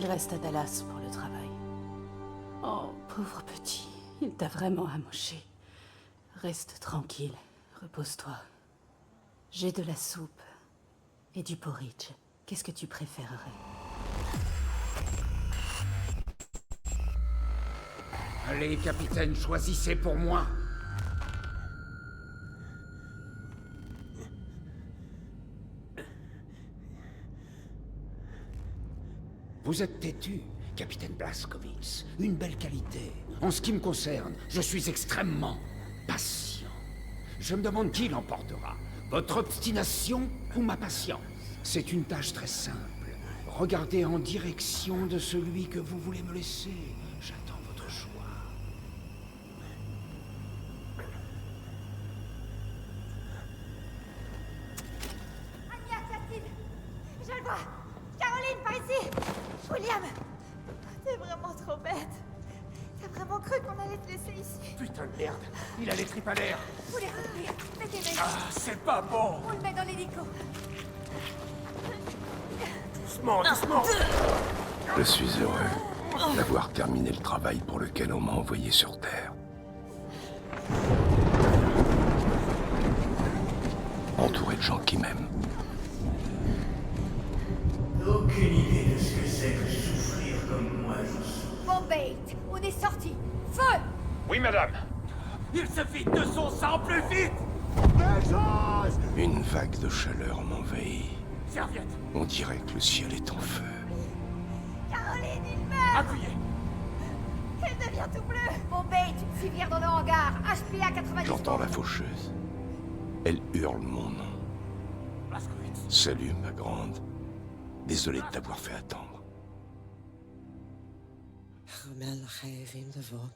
Il reste à Dallas pour le travail. Oh, pauvre petit, il t'a vraiment amoché. Reste tranquille, repose-toi. J'ai de la soupe et du porridge. Qu'est-ce que tu préférerais? Allez, capitaine, choisissez pour moi. Vous êtes têtu, capitaine Blazkowicz. Une belle qualité. En ce qui me concerne, je suis extrêmement patient. Je me demande qui l'emportera. Votre obstination ou ma patience? C'est une tâche très simple. Regardez en direction de celui que vous voulez me laisser. J'attends votre choix. Anya, Castille, je le vois. Caroline, par ici. William, t'es vraiment trop bête. T'as vraiment cru qu'on allait te laisser ici? Putain de merde, il a les tripes à l'air. Vous les retenez. Mettez-les. Ah, c'est pas bon. On le met dans l'hélico. Doucement, doucement. Je suis heureux d'avoir terminé le travail pour lequel on m'a envoyé sur Terre. Entouré de gens qui m'aiment. Aucune idée de ce que c'est que souffrir comme moi je souffre. Bombay, on est sorti. Feu! Oui, madame. Il se vide de son sang plus vite. Une vague de chaleur m'envahit. Serviette, On dirait que le ciel est en feu. Caroline, il meurt! appuyez. Elle devient tout bleu! Bombay, civière dans le hangar. HPA 90. J'entends la faucheuse. Elle hurle mon nom. Blazkowicz. Salut, ma grande. Désolé de t'avoir fait attendre. Chamel Chayvim Devot.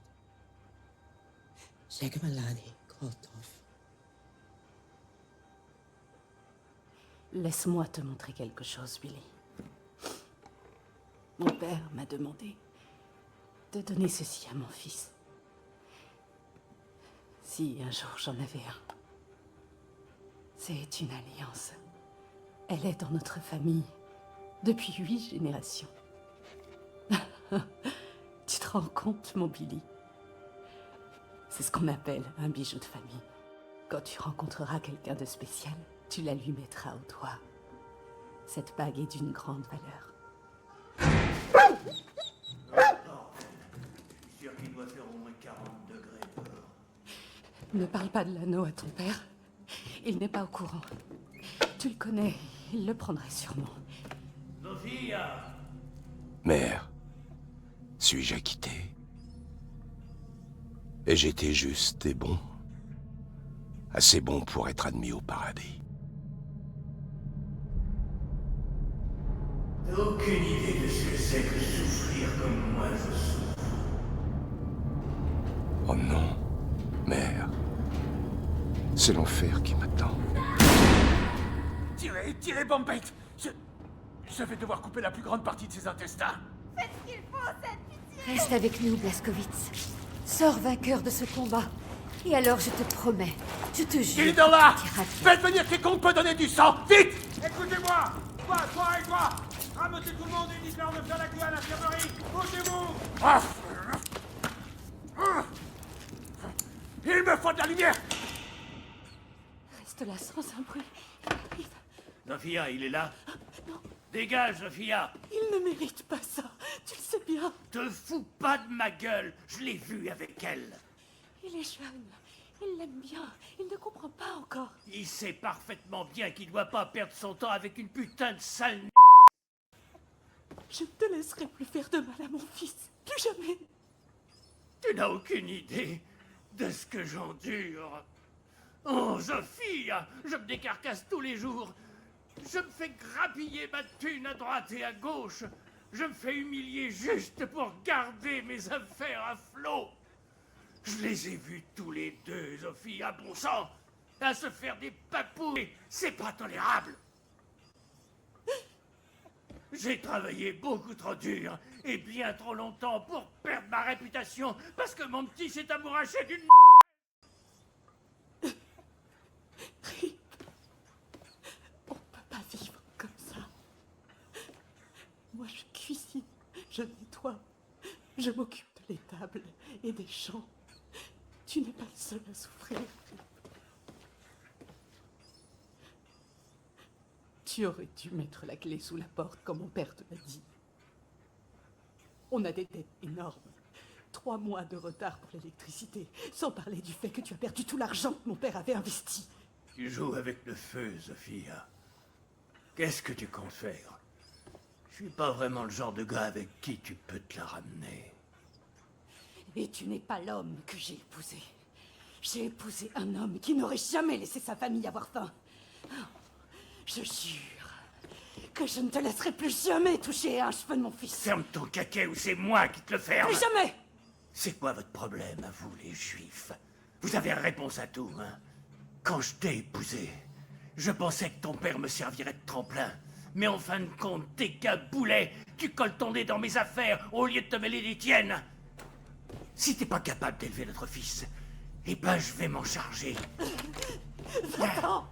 Shegmalani Koltov. Laisse-moi te montrer quelque chose, Billy. Mon père m'a demandé de donner ceci à mon fils. Si un jour j'en avais un. C'est une alliance. Elle est dans notre famille depuis 8 générations. Tu te rends compte, mon Billy? C'est ce qu'on appelle un bijou de famille. Quand tu rencontreras quelqu'un de spécial, tu la lui mettras au doigt. Cette bague est d'une grande valeur. Je suis sûr qu'il doit faire au moins 40 degrés dehors. Ne parle pas de l'anneau à ton père. Il n'est pas au courant. Tu le connais, il le prendrait sûrement. Sophia! Mère, suis-je acquitté? Ai-je été juste et bon? Assez bon pour être admis au paradis. Aucune idée de ce que c'est que souffrir comme moi je souffre. Oh non, mère. C'est l'enfer qui m'attend. Tirez, tirez, Bombay. Je vais devoir couper la plus grande partie de ses intestins. Faites ce qu'il faut, cette pitié! Reste avec nous, Blazkowicz. Sors vainqueur de ce combat. Et alors, je te promets, je te jure... Il est dans là. que tu iras bien. Faites venir quiconque peut donner du sang, vite. Écoutez-moi! Toi et toi! Rameutez tout le monde et dites-leur de faire la queue à l'infirmerie! Bougez-vous! Ah. Il me faut de la lumière. Reste là sans un bruit. Sophia, il est là? Non, Dégage, Sophia! il ne mérite pas ça. Tu le sais bien. Te fous pas de ma gueule! Je l'ai vu avec elle! Il est jeune. Il l'aime bien. Il ne comprend pas encore. Il sait parfaitement bien qu'il doit pas perdre son temps avec une putain de sale n***. Je ne te laisserai plus faire de mal à mon fils. Plus jamais. Tu n'as aucune idée de ce que j'endure. Oh, Sophia! Je me décarcasse tous les jours. Je me fais grappiller ma thune à droite et à gauche. Je me fais humilier juste pour garder mes affaires à flot. Je les ai vus tous les deux, Sophia, bon sang, à se faire des papouilles. C'est pas tolérable. J'ai travaillé beaucoup trop dur et bien trop longtemps pour perdre ma réputation parce que mon petit s'est amouraché d'une... On ne peut pas vivre comme ça. Moi, je cuisine, et des chants. Tu n'es pas le seul à souffrir. Tu aurais dû mettre la clé sous la porte, comme mon père te l'a dit. On a des dettes énormes. 3 mois de retard pour l'électricité, sans parler du fait que tu as perdu tout l'argent que mon père avait investi. Tu joues avec le feu, Sophia. Qu'est-ce que tu comptes faire? Je suis pas vraiment le genre de gars avec qui tu peux te la ramener. Et tu n'es pas l'homme que j'ai épousé. J'ai épousé un homme qui n'aurait jamais laissé sa famille avoir faim. Je jure que je ne te laisserai plus jamais toucher à un cheveu de mon fils. Ferme ton caquet ou c'est moi qui te le ferme. Plus jamais! C'est quoi votre problème, à vous, les Juifs? Vous avez la réponse à tout, hein? Quand je t'ai épousé, je pensais que ton père me servirait de tremplin. Mais en fin de compte, t'es qu'un boulet. Tu colles ton nez dans mes affaires au lieu de te mêler des tiennes. Si t'es pas capable d'élever notre fils, eh ben je vais m'en charger. Va-t'en!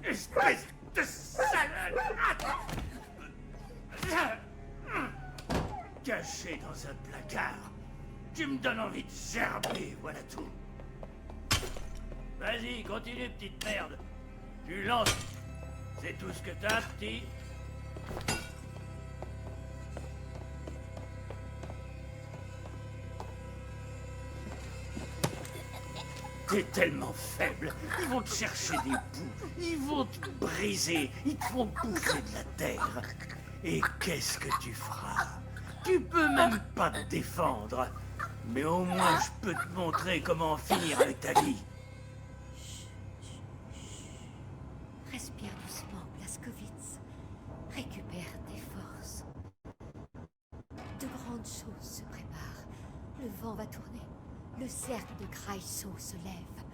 Espèce de salade! Caché dans un placard. Tu me donnes envie de gerber, voilà tout. Vas-y, continue, petite merde. Tu lances. C'est tout ce que t'as, petit. T'es tellement faible. Ils vont te chercher des bouts. Ils vont te briser. Ils te font bouffer de la terre. Et qu'est-ce que tu feras? Tu peux même pas te défendre. Mais au moins, je peux te montrer comment en finir avec ta vie. Respire doucement, Blaskowitz. Récupère tes forces. De grandes choses se préparent. Le vent va tourner. Le cercle de Kreisau se lève.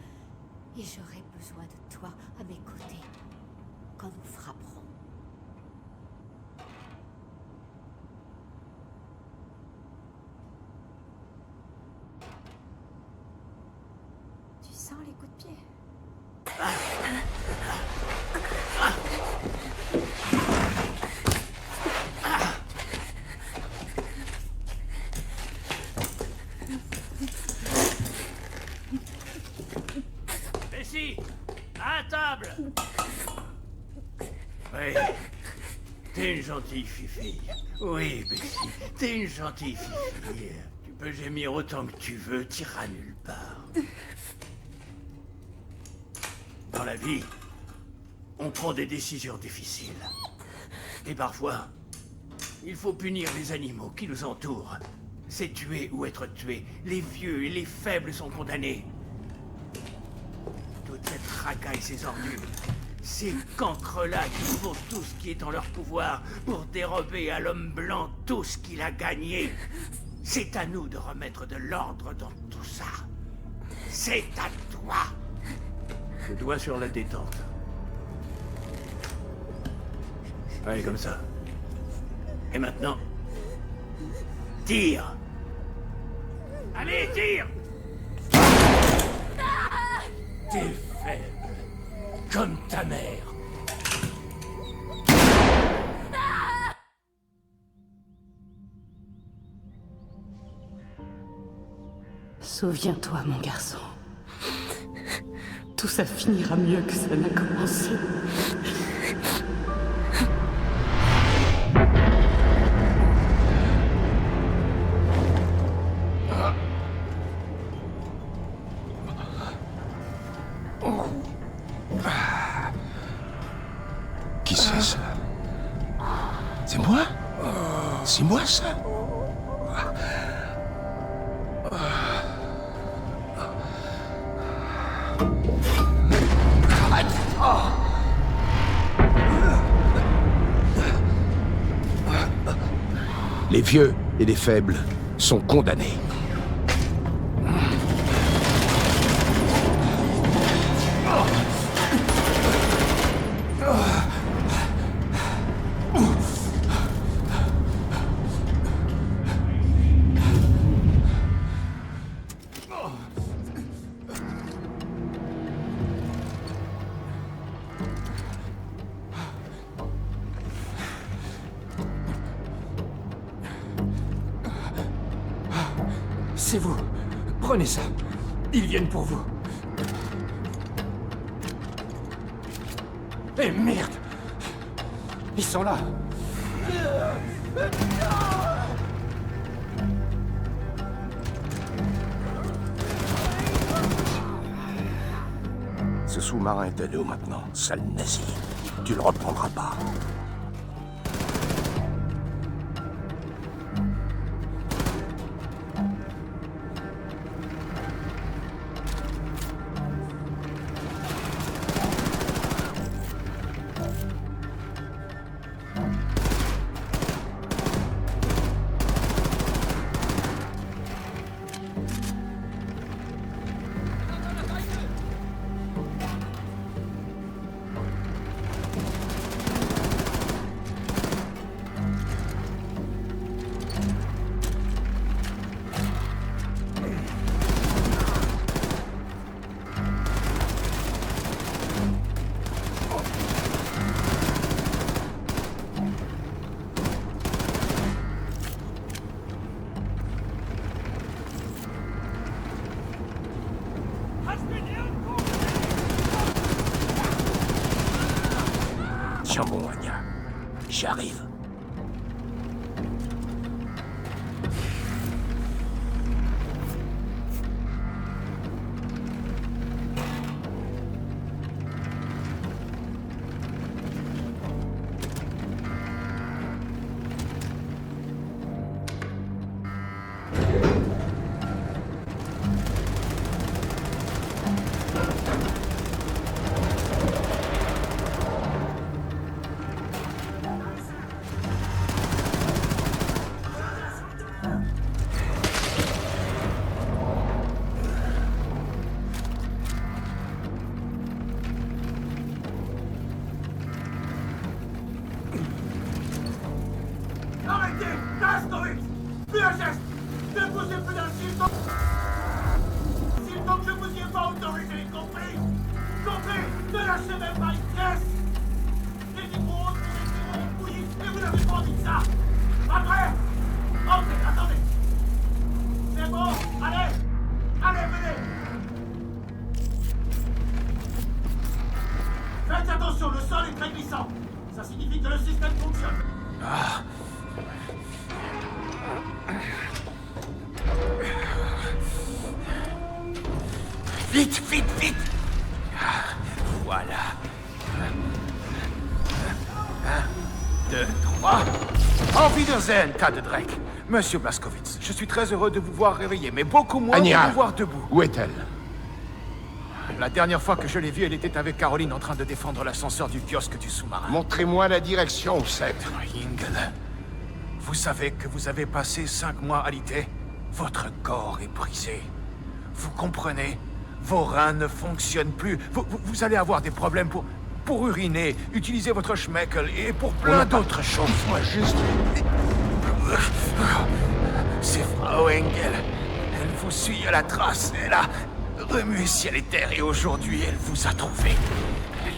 Et j'aurai besoin de toi à mes côtés quand nous frapperons. Tu sens les coups de pied? Bessie, à table. Oui, t'es une gentille fifille. Oui, Bessie, t'es une gentille fifille. Tu peux gémir autant que tu veux, t'iras nulle part. Dans la vie, on prend des décisions difficiles. Et parfois, il faut punir les animaux qui nous entourent. C'est tuer ou être tué. Les vieux et les faibles sont condamnés. Toute cette racaille, ces ordures, ces cancres-là qui font tout ce qui est en leur pouvoir pour dérober à l'homme blanc tout ce qu'il a gagné. C'est à nous de remettre de l'ordre dans tout ça. C'est à toi. Le doigt sur la détente. Allez, comme ça. Et maintenant, tire. Allez, tire. T'es faible, comme ta mère. Souviens-toi, mon garçon. Tout ça finira mieux que ça n'a commencé. Qui c'est ça? C'est moi? C'est moi ça? Les vieux et les faibles sont condamnés. C'est vous. Prenez ça. Ils viennent pour vous. Eh merde! Ils sont là! Ce sous-marin est à nous maintenant, sale nazi. Tu le reprendras pas. Tiens bon, Anya. J'arrive. Arrêtez! Blaskowitz! Plus un geste! Ne bougez plus d'un s'il donc je vous y ai pas autorisé, compris? Compris? Ne lâchez même pas une pièce! Les micros, les micros bouillis, et vous n'avez pas envie de ça! Après! Entrez, attendez! C'est bon, allez! Allez, venez! Faites attention, le sol est très glissant! Ça signifie que le système fonctionne! Ah. Vite, vite, vite! Ah, voilà. 1, 2, 3. Auf Wiedersehen, tas de Drake. Monsieur Blaskowitz, je suis très heureux de vous voir réveillé, mais beaucoup moins de Anya, vous voir debout. où est-elle? La dernière fois que je l'ai vue, elle était avec Caroline en train de défendre l'ascenseur du kiosque du sous-marin. Montrez-moi la direction où c'est. Ingel, vous savez que vous avez passé 5 mois alité. Votre corps est brisé. Vous comprenez? Vos reins ne fonctionnent plus. Vous allez avoir des problèmes pour uriner, utiliser votre schmeckel et pour plein d'autres choses. Moi juste... C'est Frau Engel. Elle vous suit à la trace. Elle a remué ciel et terre et aujourd'hui, elle vous a trouvé.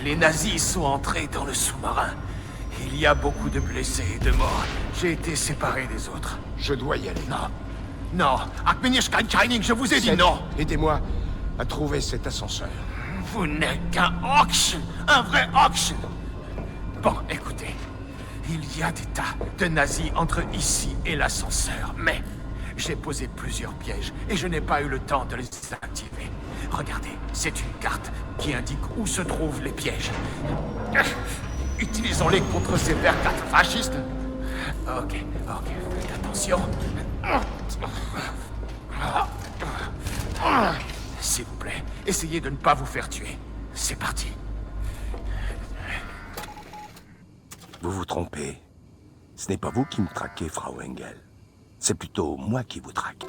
Les nazis sont entrés dans le sous-marin. Il y a beaucoup de blessés et de morts. J'ai été séparé des autres. Je dois y aller. Non. Non. Akmenishkan-Shining, je vous ai dit Seth, non. Aidez-moi à trouver cet ascenseur. Vous n'êtes qu'un auction. Un vrai auction. Bon, écoutez. Il y a des tas de nazis entre ici et l'ascenseur, mais j'ai posé plusieurs pièges et je n'ai pas eu le temps de les activer. Regardez, c'est une carte qui indique où se trouvent les pièges. Utilisons-les contre ces vertes fascistes. Ok, faites attention. S'il vous plaît, essayez de ne pas vous faire tuer. C'est parti. Vous vous trompez. Ce n'est pas vous qui me traquez, Frau Engel. C'est plutôt moi qui vous traque.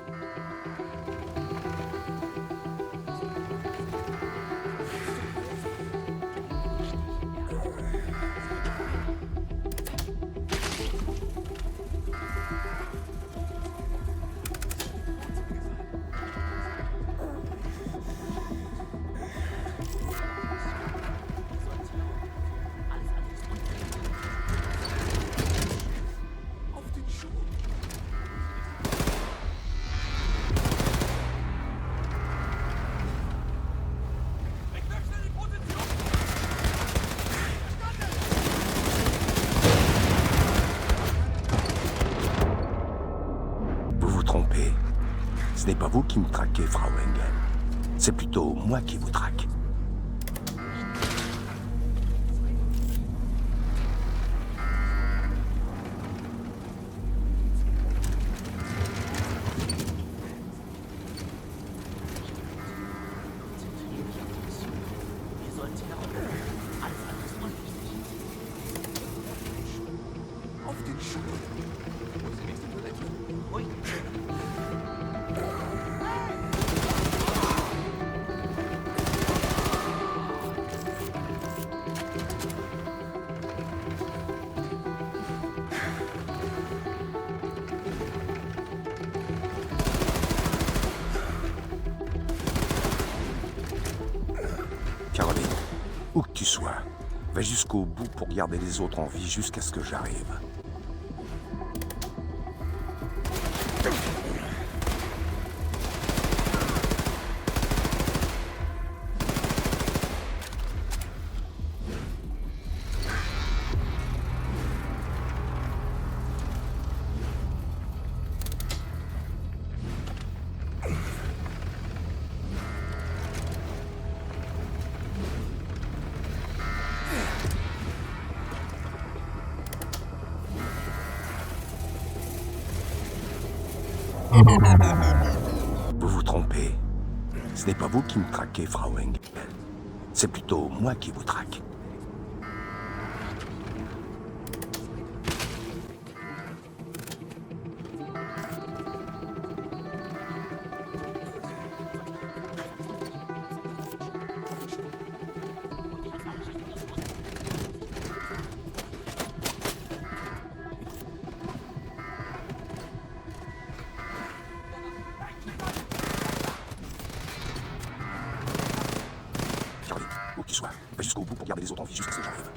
trompez. Ce n'est pas vous qui me traquez, Frau Engel. C'est plutôt moi qui vous traque. Caroline, où que tu sois, va jusqu'au bout pour garder les autres en vie jusqu'à ce que j'arrive. Vous vous trompez. Ce n'est pas vous qui me traquez, Frau Engel. C'est plutôt moi qui vous traque. Caroline, où que tu sois, va jusqu'au bout pour garder les autres en vie jusqu'à ce que j'arrive.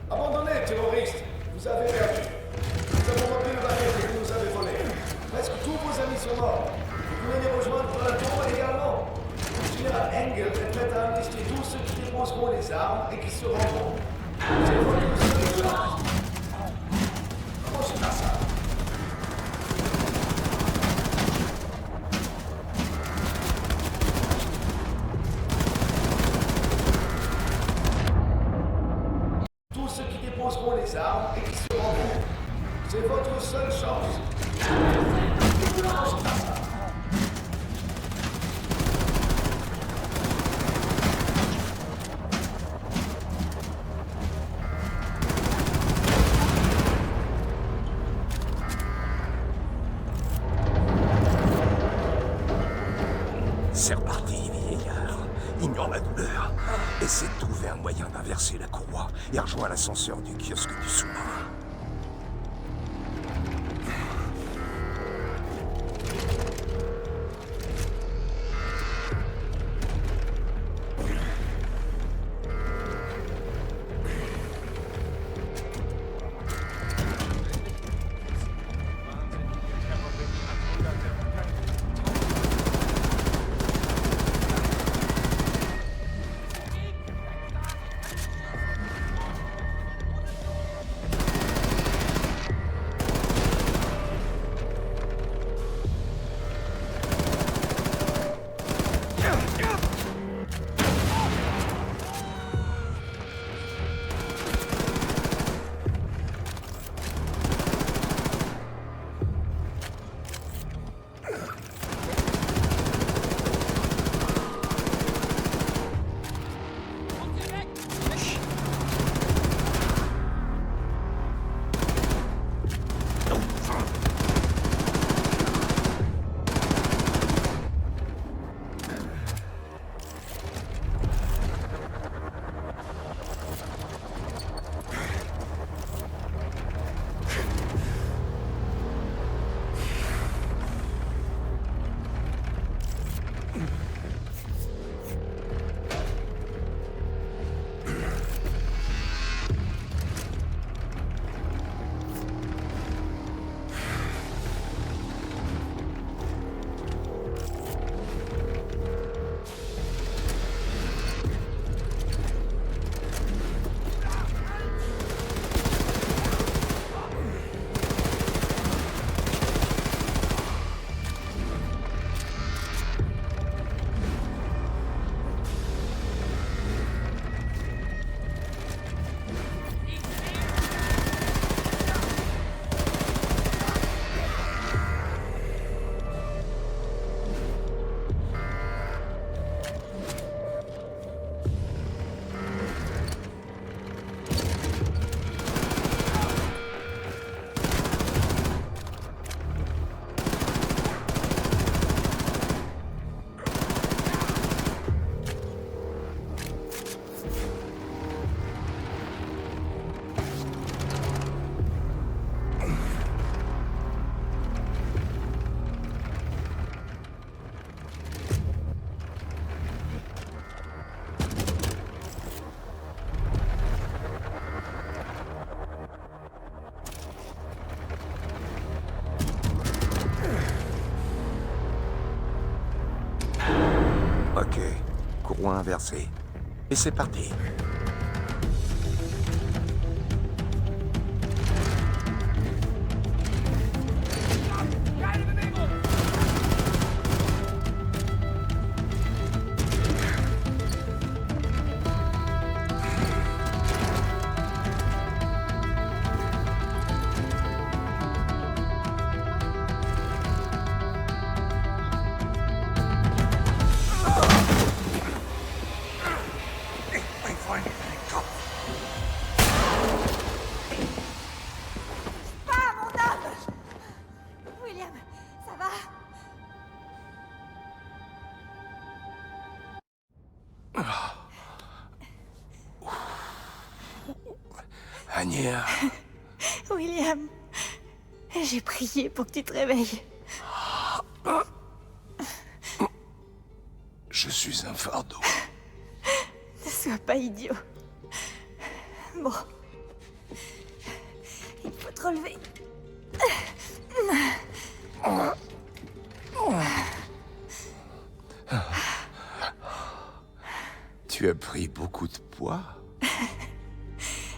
Abandonnez, terroristes. Vous avez perdu. Nous avons repris le bateau que vous nous avez volé. Presque tous vos amis sont morts. Vous pouvez les rejoindre dans la tombe également. Le général Engel est prêt à amnistier tous ceux qui déposeront les armes et qui se rendront. C'est votre seule chance. Comment c'est pas ça? Tous ceux qui déposeront les armes et qui se rendront. C'est votre seule chance. Comment c'est pas ça? C'est reparti, vieillard. Ignore la douleur. Essaie de trouver un moyen d'inverser la courroie et rejoins l'ascenseur du kiosque du sous-marin. Ok, courroie inversée. Et c'est parti. Pas, mon homme! William, ça va? Anya, William, j'ai prié pour que tu te réveilles. je suis un fardeau. Ne Sois pas idiot. Bon. Il faut te relever. Tu as pris beaucoup de poids.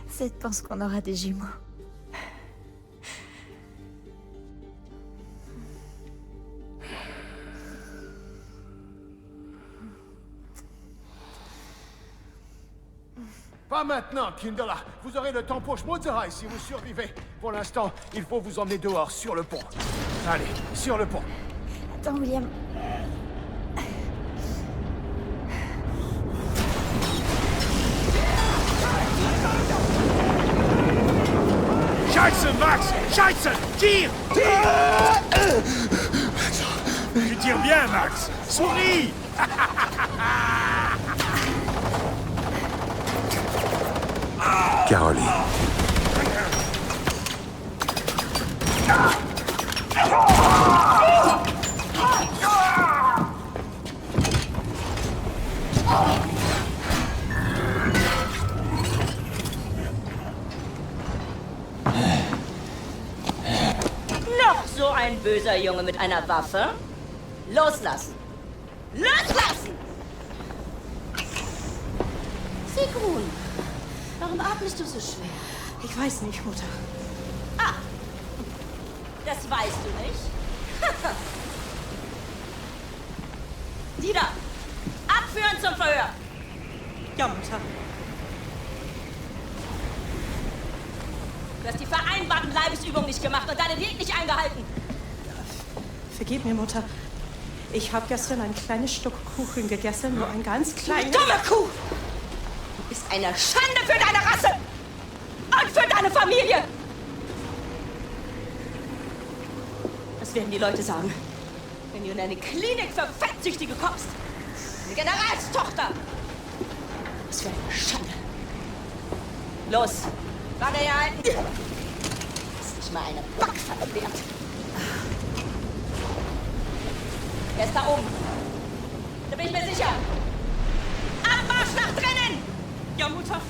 Seth pense qu'on aura des jumeaux. Pas maintenant, Kindala. Vous aurez le temps pour Schmutzerei si vous survivez. Pour l'instant, il faut vous emmener dehors, sur le pont. Allez, sur le pont. Attends, William. Scheiße, Max! Scheiße! Tire! Tu tires bien, Max! Souris! Caroline. Noch so ein böser Junge mit einer Waffe? Loslassen! Loslassen! Sigrun, warum atmest du so schwer? Ich weiß nicht, Mutter. Ah, das weißt du nicht? Dida, abführen zum Verhör! Ja, Mutter. Du hast die vereinbarten Leibesübungen nicht gemacht und deine Diät nicht eingehalten. Vergib mir, Mutter. Ich habe gestern ein kleines Stück Kuchen gegessen, nur ein ganz Du kleines... dumme Kuh! Du bist eine Schande für deine Rasse! Und für deine Familie! Was werden die Leute sagen, wenn du in eine Klinik für Fettsüchtige kommst? Eine Generalstochter! Was für eine Schande! Los, Warte herhalten! Ist nicht mal eine Backpfanne wert. Er ist da oben. Da bin ich mir sicher. Abmarsch nach drinnen! Ja, Mutter.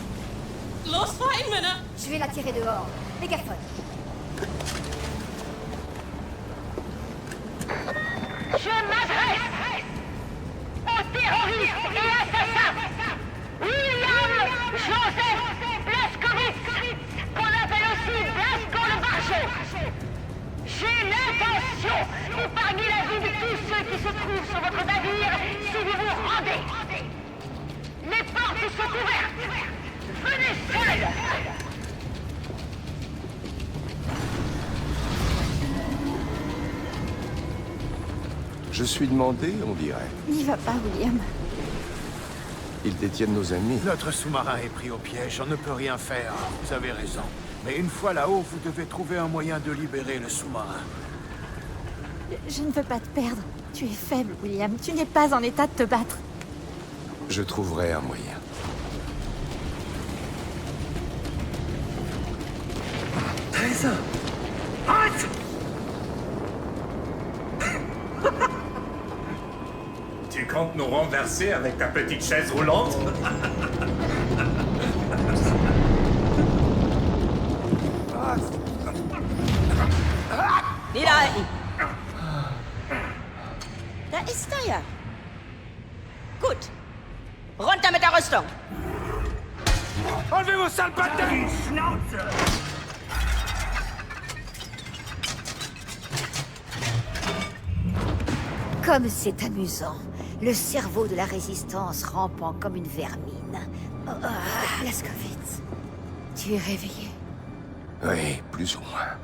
Los, rein, Männer! Je vais la tirer dehors. Mégaphone. Je m'adresse aux terroristes et assassins William Joseph Blaskowitz, qu'on appelle aussi Blasco le Barjot. J'ai l'intention d'épargner la vie de tous ceux qui se trouvent sur votre navire si vous vous rendez. Les portes sont ouvertes. Venez seuls. Je suis demandé, on dirait. N'y va pas, William. Ils détiennent nos amis. Notre sous-marin est pris au piège, on ne peut rien faire. Vous avez raison. Mais une fois là-haut, vous devez trouver un moyen de libérer le sous-marin. Je ne veux pas te perdre. Tu es faible, William. Tu n'es pas en état de te battre. Je trouverai un moyen. Teresa! Halt! Tu comptes nous renverser avec ta petite chaise roulante? Niederhalten! Da ist er ja. Gut. Runter mit der Rüstung. Enlevez vos sales bâtards! Schnauze! Comme c'est amusant. Le cerveau de la résistance rampant comme une vermine. Blaskowitz, tu es réveillé. Oui, plus ou moins.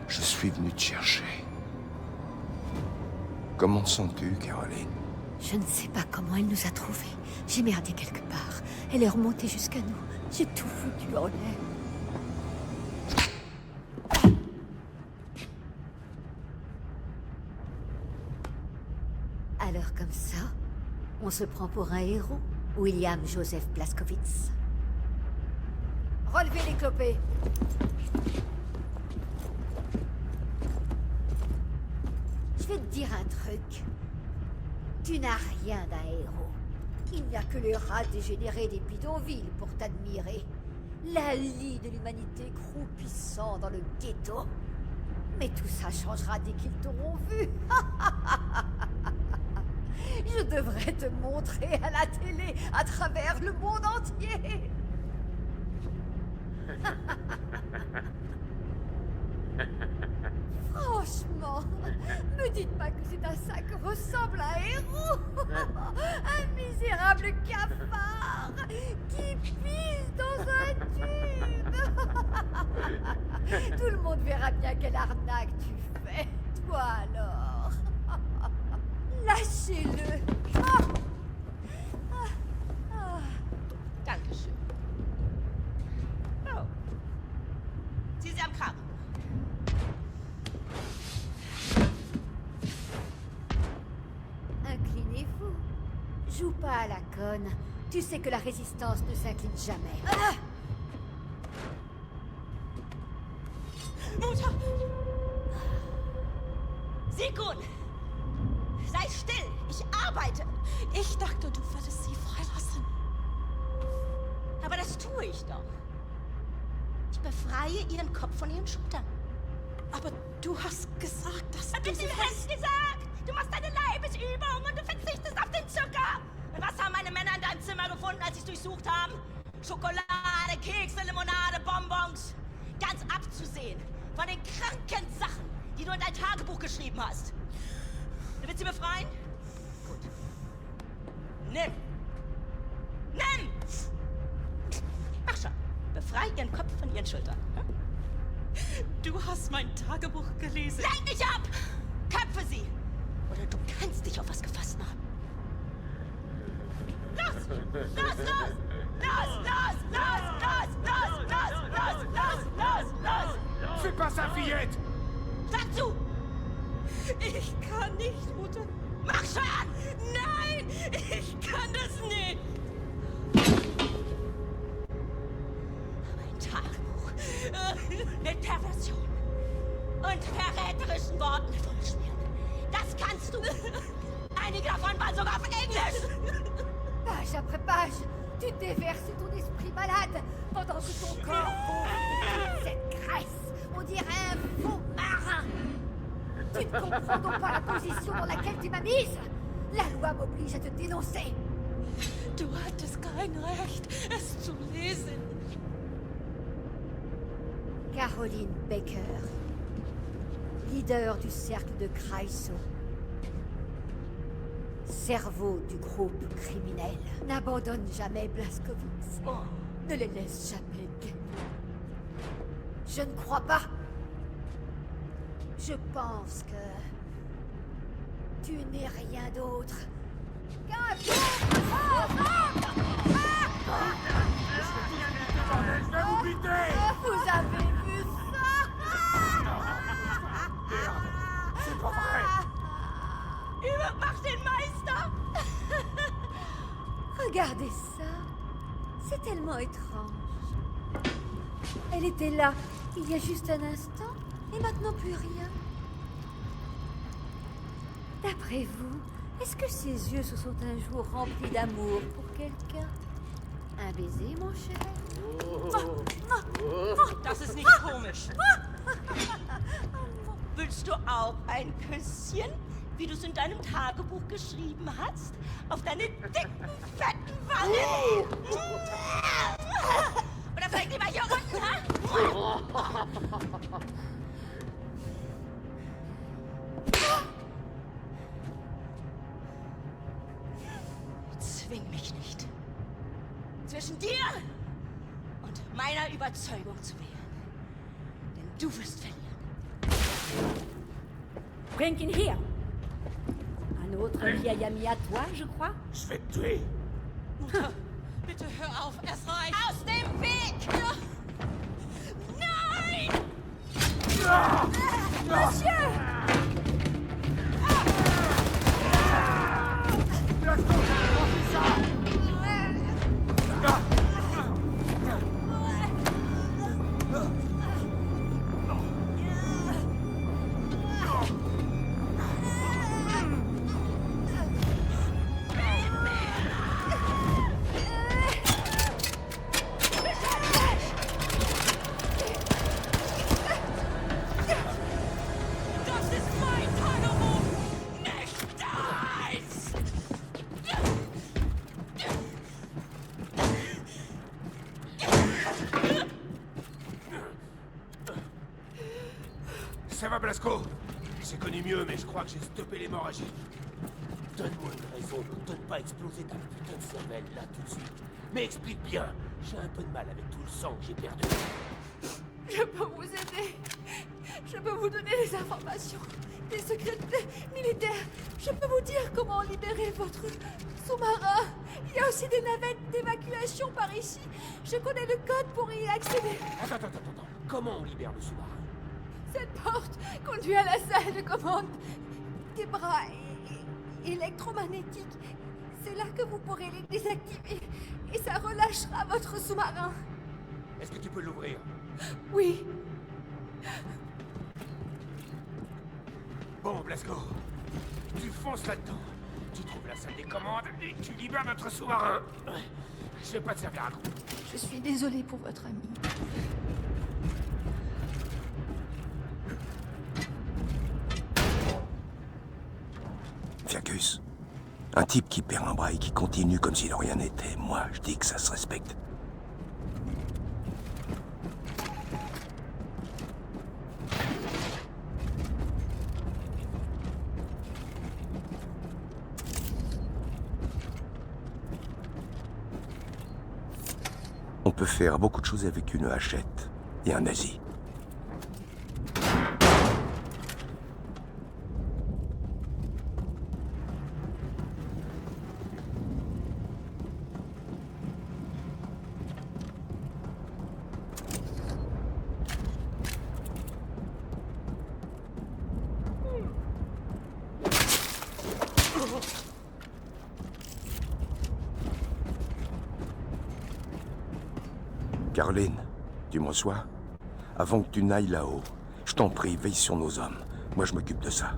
Je suis venu te chercher. Comment sens-tu, Caroline? Je ne sais pas comment elle nous a trouvés. J'ai merdé quelque part. Elle est remontée jusqu'à nous. J'ai tout foutu en l'air. Alors comme ça, on se prend pour un héros, William Joseph Blaskowitz. Relevez les clopets. Je vais te dire un truc. Tu n'as rien d'un héros. Il n'y a que les rats dégénérés des bidonvilles pour t'admirer. La lie de l'humanité croupissant dans le ghetto. Mais tout ça changera dès qu'ils t'auront vu. Je devrais te montrer à la télé à travers le monde entier. Franchement, me dites pas que c'est à ça que ressemble un héros. Un misérable cafard qui pisse dans un tube. Tout le monde verra bien quelle arnaque tu fais. Toi alors. Lâchez-le. Dankeschön. Oh. Sie am Kragen. Inclinez-vous. Joue pas à la conne. Tu sais que la résistance ne s'incline jamais. Mutter! Sigrun! Sei still! Ich arbeite! Ich dachte, du würdest sie freilassen. Aber das tue ich doch. Ich befreie ihren Kopf von ihren Schultern. Aber du hast gesagt, dass Hab du... ich dir fest gesagt! Du machst eine Leibesübung und du verzichtest auf den Zucker! Und was haben meine Männer in deinem Zimmer gefunden, als sie es durchsucht haben? Schokolade, Kekse, Limonade, Bonbons. Ganz abzusehen von den kranken Sachen, die du in dein Tagebuch geschrieben hast. Du willst sie befreien? Gut. Nimm! Nimm! Mach schon. Befrei ihren Kopf von ihren Schultern. Hm? Du hast mein Tagebuch gelesen. Lenk dich ab! Köpfe sie! Oder du kannst dich auf was gefasst machen. Los! Los, los! Los, los, los, los, los, los, los, los, los, los! Fais pas ça, fillette! Sag zu! Ich kann nicht, Mutter. Mach schon! Nein, ich kann das nicht. Mein Tagebuch mit Perversion und verräterischen Worten vollschmieren. Das kannst du! Einige davon waren sogar auf Englisch! Page après page, tu déverses ton esprit malade pendant que ton corps vomit cette graisse. On dirait un faux marin. Tu ne comprends donc pas la position dans laquelle tu m'as mise? La loi m'oblige à te dénoncer. Du hattest kein Recht, es zu lesen. Caroline Baker, leader du cercle de Kreisau. Cerveau du groupe criminel. N'abandonne jamais Blaskowitz. Ne les laisse jamais gagner. Je ne crois pas. Je pense que tu n'es rien d'autre qu'un Vous avez vu ça? C'est pas vrai! Mach den Meister! Regardez ça. C'est tellement étrange. Elle était là il y a juste un instant et maintenant plus rien. D'après vous, est-ce que ses yeux se sont un jour remplis d'amour pour quelqu'un? Un baiser, mon cher? Das ist nicht komisch. Willst du auch ein Küsschen, wie du es in deinem Tagebuch geschrieben hast? Auf deine dicken, fetten Wangen? Oder vielleicht lieber hier unten, ha? Zwing mich nicht. Zwischen dir und meiner Überzeugung zu wählen. Denn du wirst verlieren. Bring ihn hier. Un autre vieil ami à toi, je crois. Je vais te tuer! Mutter, bitte hör auf, es reicht. Aus dem Weg! Nein! Monsieur! Blasco, c'est connu mieux, mais je crois que j'ai stoppé l'hémorragie. Donne-moi une raison de ne pas exploser ta putain de cervelle, là, tout de suite. Mais explique bien. J'ai un peu de mal avec tout le sang que j'ai perdu. Je peux vous aider. Je peux vous donner des informations, des secrets militaires. Je peux vous dire comment libérer votre sous-marin. Il y a aussi des navettes d'évacuation par ici. Je connais le code pour y accéder. Attends. Comment on libère le sous-marin? Cette porte conduit à la salle de commande. Des bras électromagnétiques. C'est là que vous pourrez les désactiver. Et ça relâchera votre sous-marin. Est-ce que tu peux l'ouvrir? Oui. Bon, Blasco, tu fonces là-dedans. Tu trouves la salle des commandes et tu libères notre sous-marin. Je vais pas te servir à coup. Je suis désolée pour votre ami. Fiacus, un type qui perd un bras et qui continue comme si de rien n'était, moi, je dis que ça se respecte. On peut faire beaucoup de choses avec une hachette et un nazi. Caroline, tu me reçois? Avant que tu n'ailles là-haut, je t'en prie, veille sur nos hommes. Moi, je m'occupe de ça.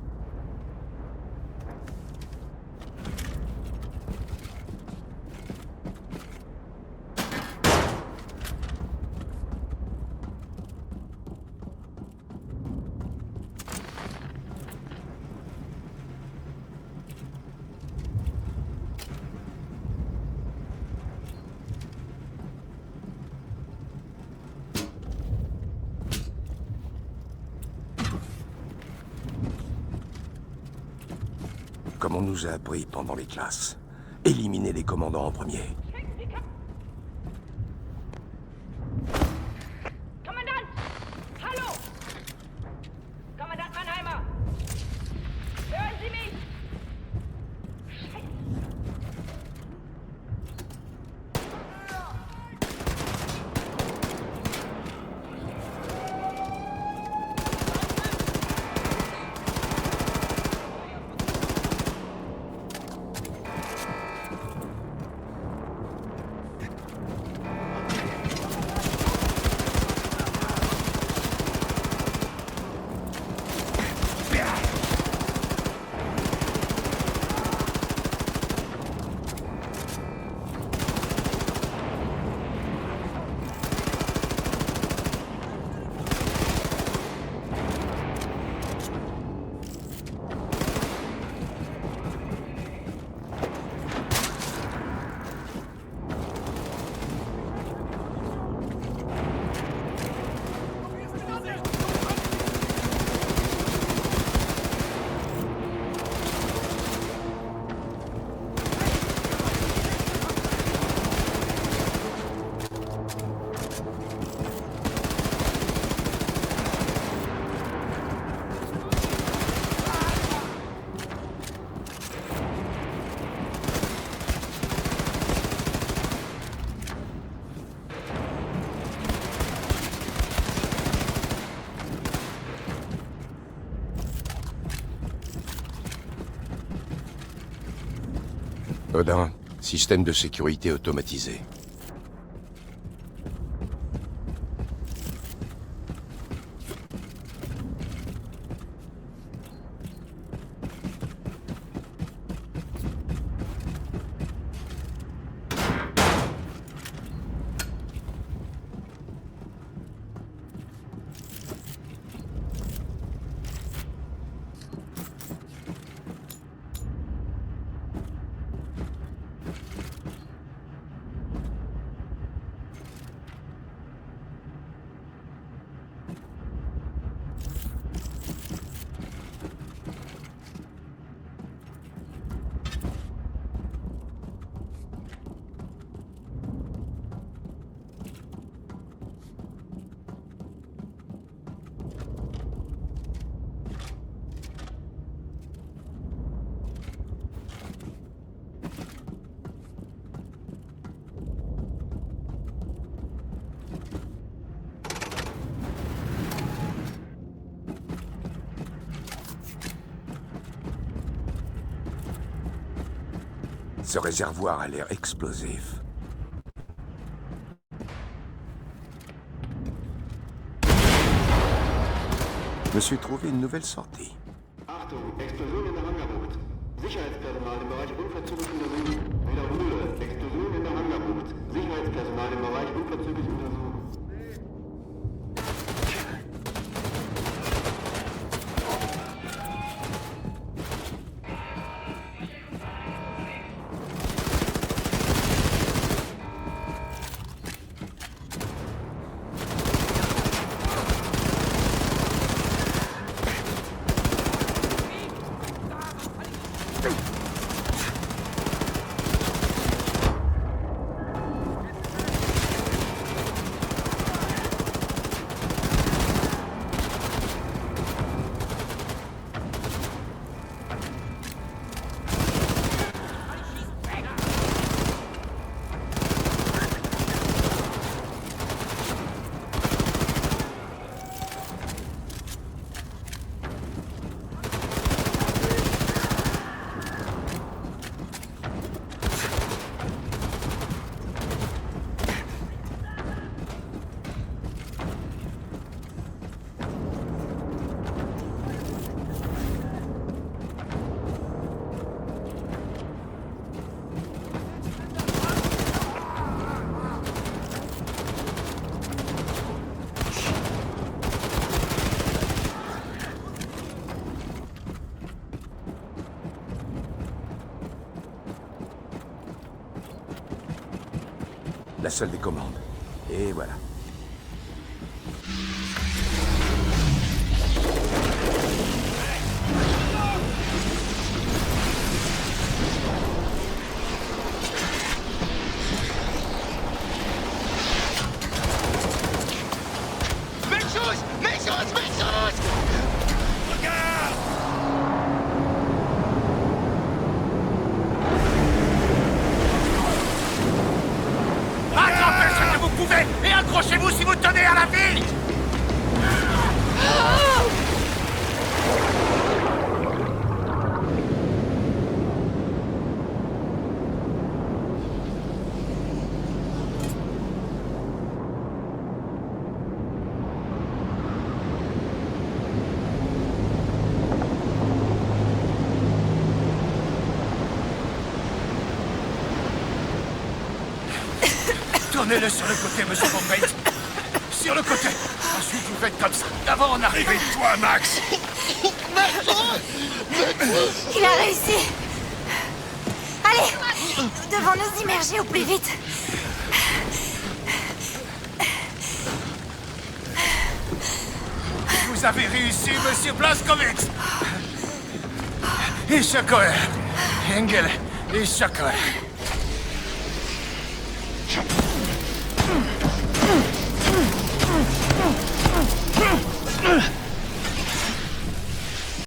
Comme on nous a appris pendant les classes. Éliminer les commandants en premier. Kommandant! Hallo! Kommandant Mannheimer! Hören Sie mich? Odin, système de sécurité automatisé. Ce réservoir a l'air explosif. Je me suis trouvé une nouvelle sortie. Achtung, Explosion in der Hangarbucht. Sicherheitspersonal im Bereich unverzüglich untersuchen. Wiederhole, Explosion in der Hangarbucht. Sicherheitspersonal im Bereich unverzüglich untersuchen. La salle des commandes. Et voilà. Et accrochez-vous si vous tenez à la ville! Tournez-le sur le côté, monsieur Von Beit. Sur le côté. Ensuite, vous faites comme ça. D'avant, on arrive. Toi, Max. Il a réussi. Allez, nous devons nous immerger au plus vite. Vous avez réussi, monsieur Blazkowicz. Ishakoe. Engel. Ishakoe. Ugh!